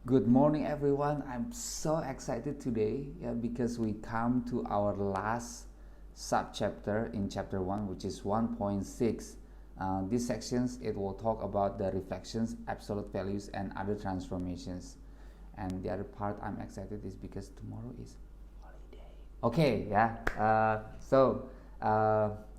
Good morning, everyone. I'm so excited today, because we come to our last subchapter in chapter 1, which is 1.6. These sections it will talk about the reflections, absolute values, and other transformations. And the other part I'm excited is because tomorrow is holiday. Okay, yeah.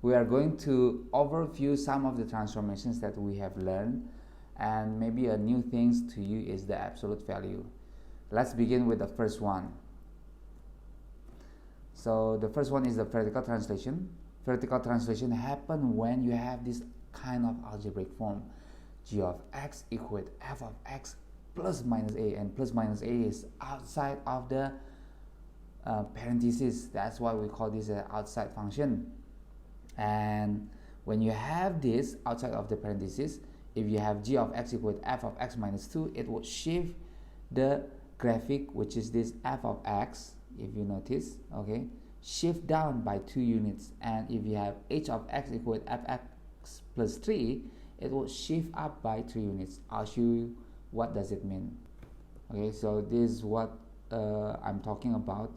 We are going to overview some of the transformations that we have learned, and maybe a new things to you is the absolute value. Let's begin with the first one. So the first one is the vertical translation. Vertical translation happen when you have this kind of algebraic form: g of x equal f of x plus minus a, and plus minus a is outside of the parenthesis. That's why we call this an outside function. And when you have this outside of the parenthesis, if you have g of x equal f of x minus 2, it will shift the graphic, which is this f of x, if you notice, okay, shift down by 2 units. And if you have h of x equal fx plus 3, it will shift up by 3 units. I'll show you what does it mean. Okay, so this is what I'm talking about.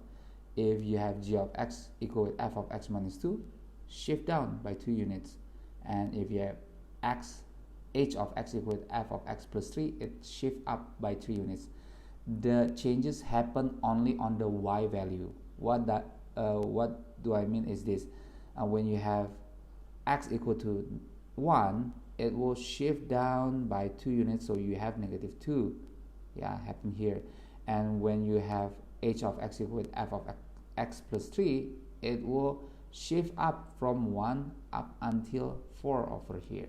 If you have g of x equal f of x minus 2, shift down by 2 units. And if you have h of x equal f of x plus 3, it shift up by 3 units. The changes happen only on the y value. What do I mean is this: when you have x equal to 1, it will shift down by 2 units, so you have negative 2. Yeah, happen here. And when you have h of x equal f of x plus 3, it will shift up from 1 up until 4 over here.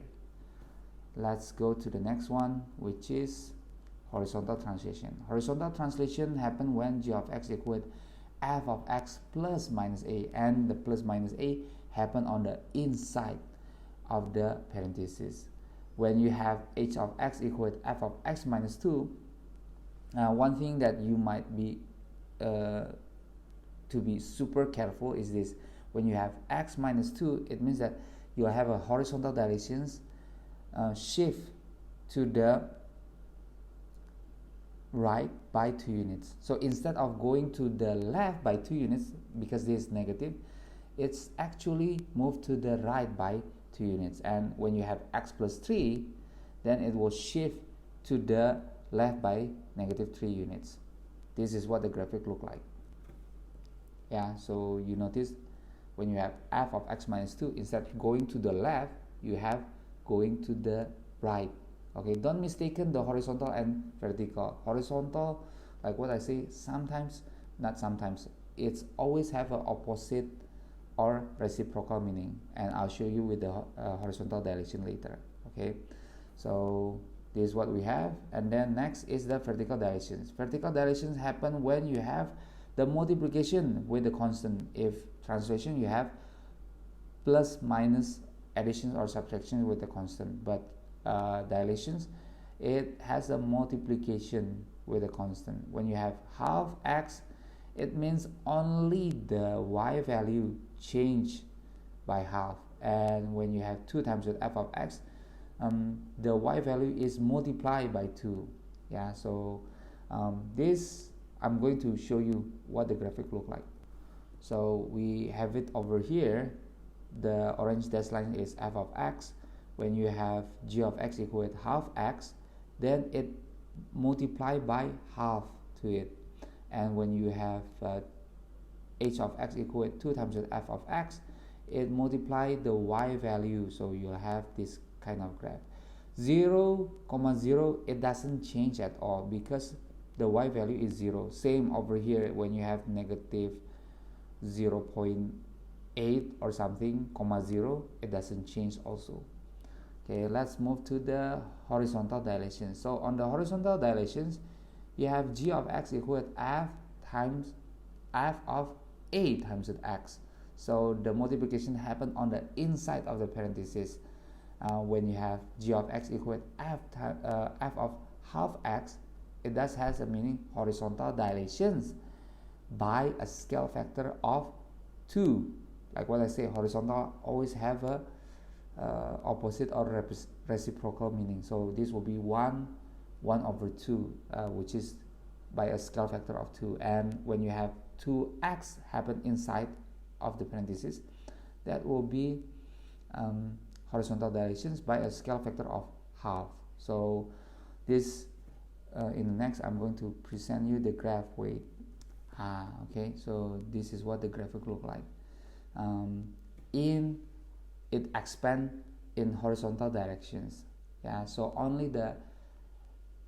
Let's go to the next one, which is horizontal translation. Horizontal translation happen when g of x equal f of x plus minus a, and the plus minus a happen on the inside of the parenthesis. When you have h of x equal f of x minus 2, one thing that you might be to be super careful is this: when you have x minus 2, it means that you have a horizontal dilations shift to the right by 2 units. So instead of going to the left by 2 units, because this is negative, it's actually moved to the right by 2 units. And when you have x plus 3, then it will shift to the left by negative 3 units. This is what the graphic look like. Yeah, so you notice when you have f of x minus 2, instead of going to the left, you have going to the right. Okay, don't mistaken the horizontal and vertical. Horizontal, like what I say, sometimes, not sometimes, it's always have an opposite or reciprocal meaning, and I'll show you with the horizontal dilation later. Okay, so this is what we have. And then next is the vertical dilations. Vertical dilations happen when you have the multiplication with the constant. If translation, you have plus, minus, addition or subtraction with the constant. But dilations, it has a multiplication with a constant. When you have half x, it means only the y value change by half. And when you have 2 times the f of x, the y value is multiplied by 2. Yeah, so this I'm going to show you what the graphic look like. So we have it over here. The orange dashed line is f of x. When you have g of x equal half x, then it multiply by half to it. And when you have h of x equal 2 times the f of x, it multiply the y value, so you'll have this kind of graph. 0, 0, it doesn't change at all because the y value is 0. Same over here when you have negative 0.8 or something, 0, it doesn't change also. Okay, let's move to the horizontal dilation. So on the horizontal dilations, you have g of x equal f times f of a times x. So the multiplication happen on the inside of the parenthesis. When you have g of x equal f of half x, it does has a meaning horizontal dilations by a scale factor of 2. Like what I say, horizontal always have a opposite or reciprocal meaning. So this will be 1 1 over 2, which is by a scale factor of 2. And when you have 2x happen inside of the parentheses, that will be horizontal directions by a scale factor of half. So this in the next I'm going to present you the graph weight. Okay, so this is what the graphic look like. It expand in horizontal directions. Yeah, so only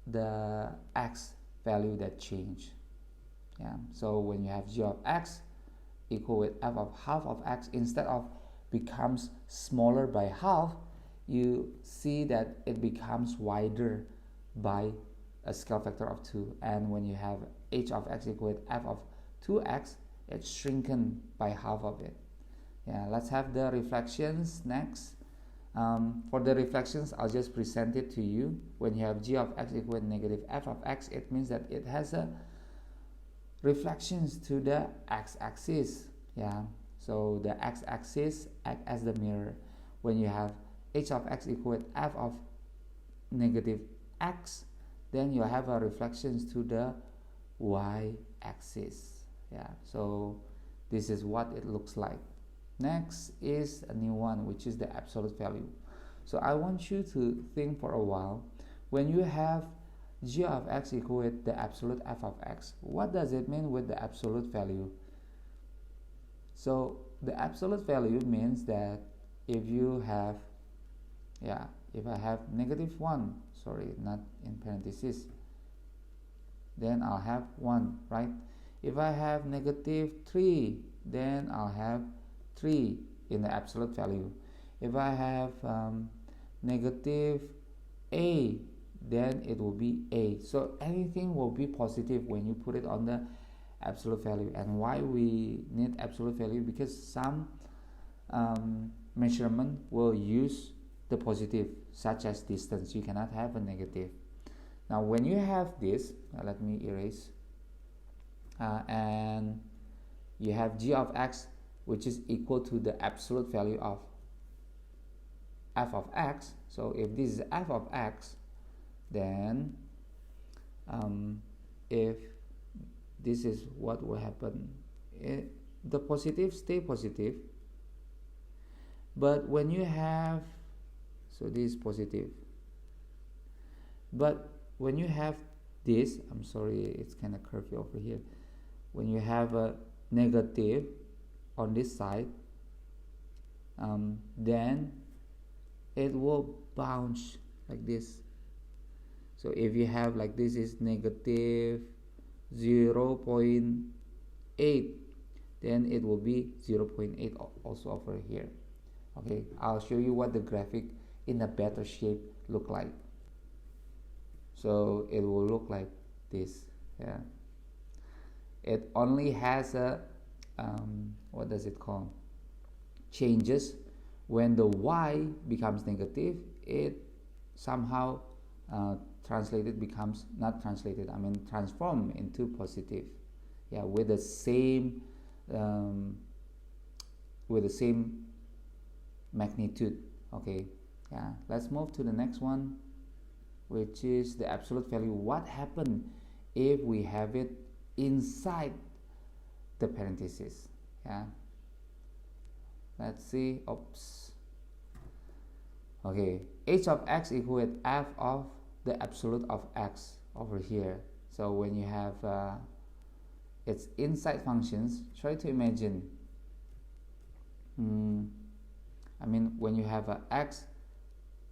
the x value that change. Yeah, so when you have g of x equal with f of half of x, instead of becomes smaller by half, you see that it becomes wider by a scale factor of 2. And when you have h of x equal with f of 2x, it's shrinking by half of it. Yeah, let's have the reflections next. For the reflections, I'll just present it to you. When you have g of x equal with negative f of x, it means that it has a reflections to the x-axis. Yeah, so the x-axis act as the mirror. When you have h of x equal with f of negative x, then you have a reflections to the y-axis. Yeah, so this is what it looks like. Next is a new one, which is the absolute value. So I want you to think for a while. When you have g of x equal with the absolute f of x, what does it mean with the absolute value? So the absolute value means that if you have, if I have negative 1, sorry, not in parentheses, then I'll have 1, right? If I have negative 3, then I'll have 3 in the absolute value. If I have negative a, then it will be a. So anything will be positive when you put it on the absolute value. And why we need absolute value? Because some measurement will use the positive, such as distance. You cannot have a negative. Now when you have this, let me erase, and you have g of x, which is equal to the absolute value of f of x. So if this is f of x, then if this is what will happen, the positive stay positive, but when you have, so this is positive, but when you have this, I'm sorry, it's kind of curvy over here, when you have a negative on this side, then it will bounce like this. So if you have like this is negative 0.8, then it will be 0.8 also over here. Okay, I'll show you what the graphic in a better shape look like. So it will look like this. Yeah, it only has a what does it call, changes when the y becomes negative. It somehow translated becomes not translated, I mean transform into positive. Yeah, with the same magnitude. Okay, yeah, let's move to the next one, which is the absolute value. What happened if we have it inside the parentheses? Yeah, let's see. Oops. Okay, h of x equal with f of the absolute of x over here. So when you have its inside functions, try to imagine, I mean when you have a x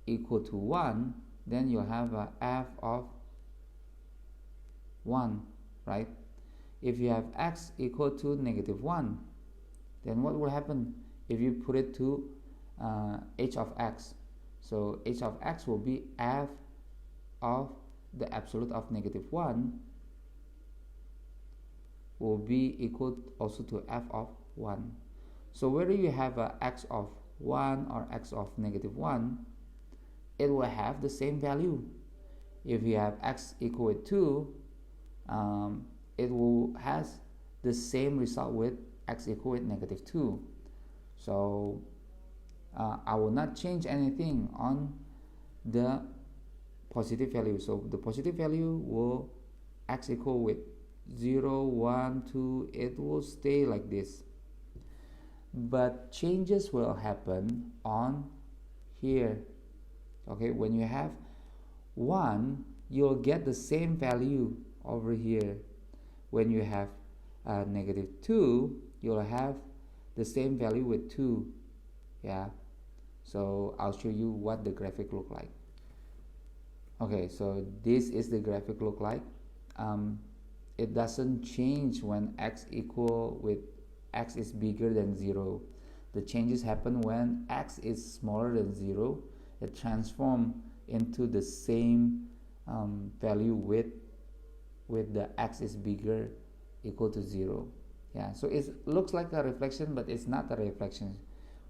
equal to 1, then you have a f of 1, right? If you have x equal to negative 1, then what will happen if you put it to h of x? So h of x will be f of the absolute of negative 1 will be equal also to f of 1. So whether you have a x of 1 or x of negative 1, it will have the same value. If you have x equal to 2, it will has the same result with x equal with negative 2. So I will not change anything on the positive value. So the positive value will x equal with 0, 1, 2, it will stay like this. But changes will happen on here. Okay, when you have 1, you'll get the same value over here. When you have negative 2, you'll have the same value with 2. Yeah, so I'll show you what the graphic look like. Okay, so this is the graphic look like. It doesn't change when x equal with x is bigger than 0. The changes happen when x is smaller than 0. It transforms into the same value with the x is bigger equal to 0. Yeah, so it looks like a reflection, but it's not a reflection.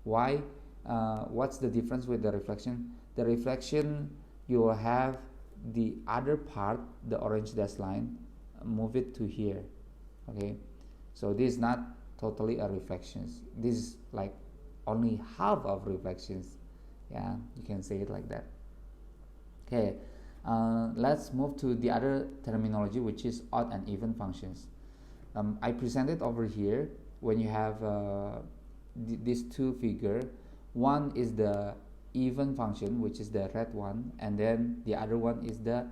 Why? What's the difference with the reflection? The reflection, you will have the other part, the orange dashed line, move it to here. Okay, so this is not totally a reflections. This is like only half of reflections. Yeah, you can say it like that. Okay, let's move to the other terminology, which is odd and even functions. I presented over here when you have these two figure. One is the even function, which is the red one, and then the other one is the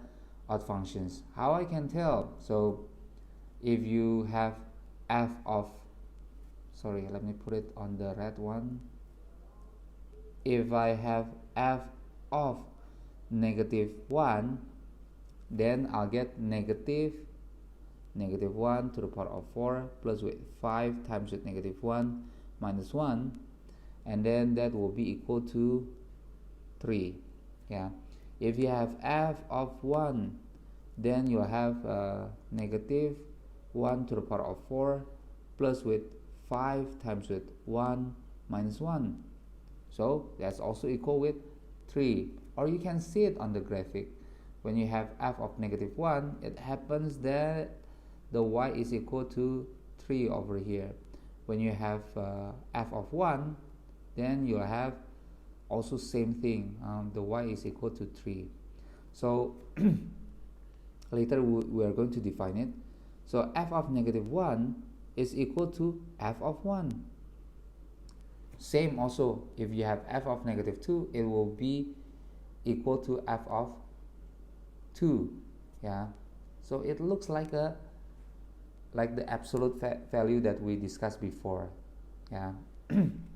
odd functions. How I can tell? So if you have f of, sorry, let me put it on the red one. If I have f of negative 1, then I'll get negative 1 to the power of 4 plus with 5 times with negative 1 minus 1, and then that will be equal to 3. Yeah, if you have f of 1, then you'll have negative 1 to the power of 4 plus with 5 times with 1 minus 1. So that's also equal with 3. Or you can see it on the graphic. When you have f of negative 1, it happens that the y is equal to 3 over here. When you have f of 1, then you'll have also same thing. The y is equal to 3. So later we are going to define it. So f of negative 1 is equal to f of 1. Same also, if you have f of negative 2, it will be equal to f of 2. Yeah, so it looks like the absolute value that we discussed before. Yeah,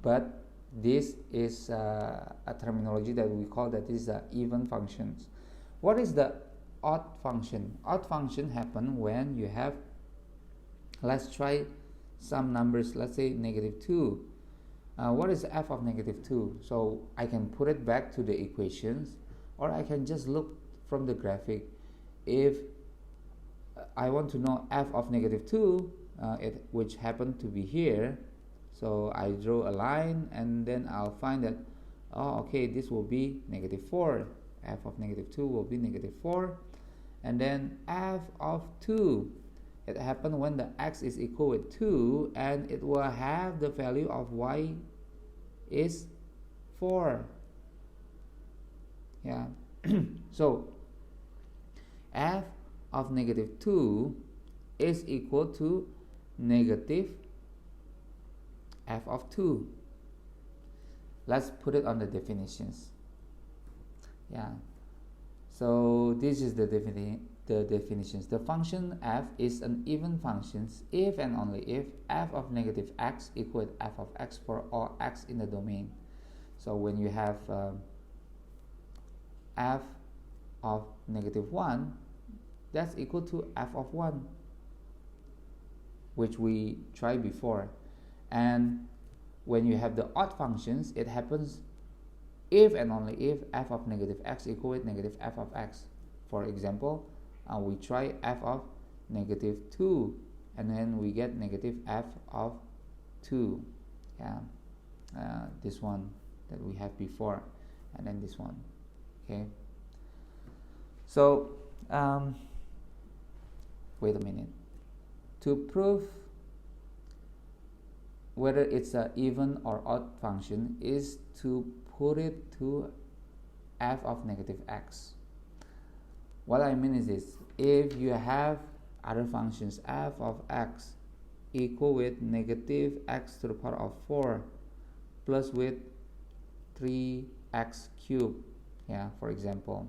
but this is a terminology that we call that is even functions. What is the odd function? Odd function happen when you have, let's try some numbers. Let's say negative 2. What is f of negative 2? So I can put it back to the equations, or I can just look from the graphic. If I want to know f of negative 2, which happened to be here, so I draw a line and then I'll find that, oh, okay, this will be negative 4. F of negative 2 will be negative 4. And then f of 2, it happened when the x is equal with 2, and it will have the value of y is 4. Yeah. So f of negative 2 is equal to negative f of 2. Let's put it on the definitions. Yeah, so this is the definitions. The function f is an even function if and only if f of negative x equal to f of x for all x in the domain. So when you have f of negative 1, that's equal to f of 1, which we tried before. And when you have the odd functions, it happens if and only if f of negative x equal with negative f of x. For example, we try f of negative 2, and then we get negative f of 2. Yeah, this one that we have before, and then this one. Okay, so wait a minute. To prove whether it's an even or odd function is to put it to f of negative x. What I mean is this: if you have other functions f of x equal with negative x to the power of 4 plus with 3x cubed, yeah, for example,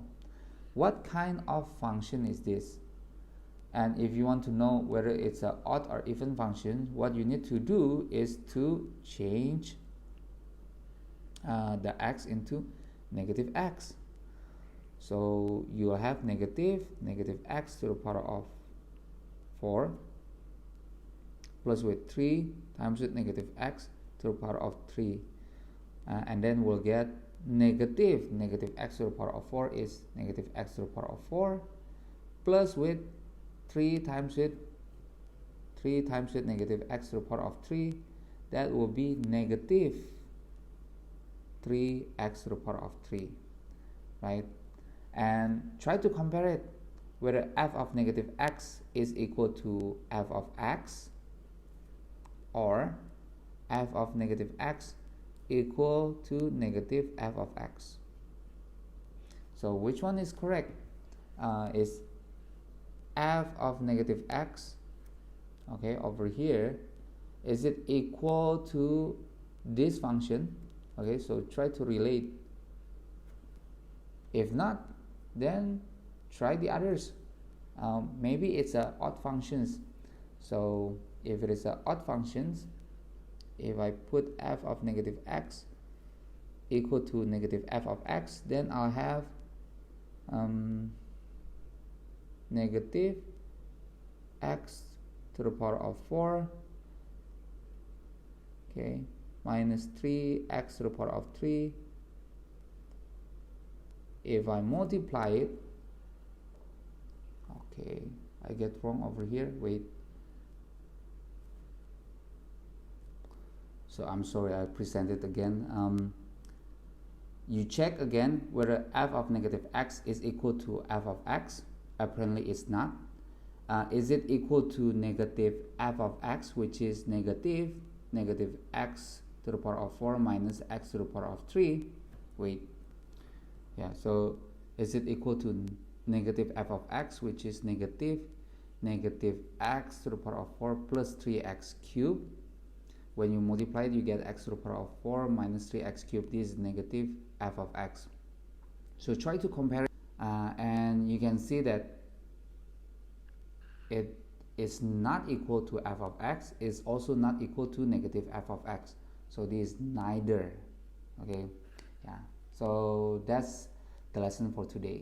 what kind of function is this? And if you want to know whether it's an odd or even function, what you need to do is to change the x into negative x. So you will have negative x to the power of 4 plus with 3 times with negative x to the power of 3. And then we'll get negative x to the power of 4 is negative x to the power of 4 plus with 3 times with negative x to the power of 3, that will be negative 3x to the power of 3, right? And try to compare it whether f of negative x is equal to f of x or f of negative x equal to negative f of x. So which one is correct? Is f of negative x, okay, over here, is it equal to this function? Okay, so try to relate. If not, then try the others. Maybe it's a odd functions. So if it is a odd functions, if I put f of negative x equal to negative f of x, then I'll have negative x to the power of 4, okay, minus 3x to the power of 3. If I multiply it, okay, I get wrong over here, wait. So I'm sorry, I present it again. You check again whether f of negative x is equal to f of x. Apparently it's not. Is it equal to negative f of x, which is negative x to the power of 4 minus x to the power of 3? Wait. Yeah, so is it equal to negative f of x, which is negative x to the power of 4 plus 3x cubed? When you multiply it, you get x to the power of 4 minus 3x cubed. This is negative f of x. So try to compare it, and you can see that it is not equal to f of x, is also not equal to negative f of x. So this is neither. Okay, yeah. So that's the lesson for today.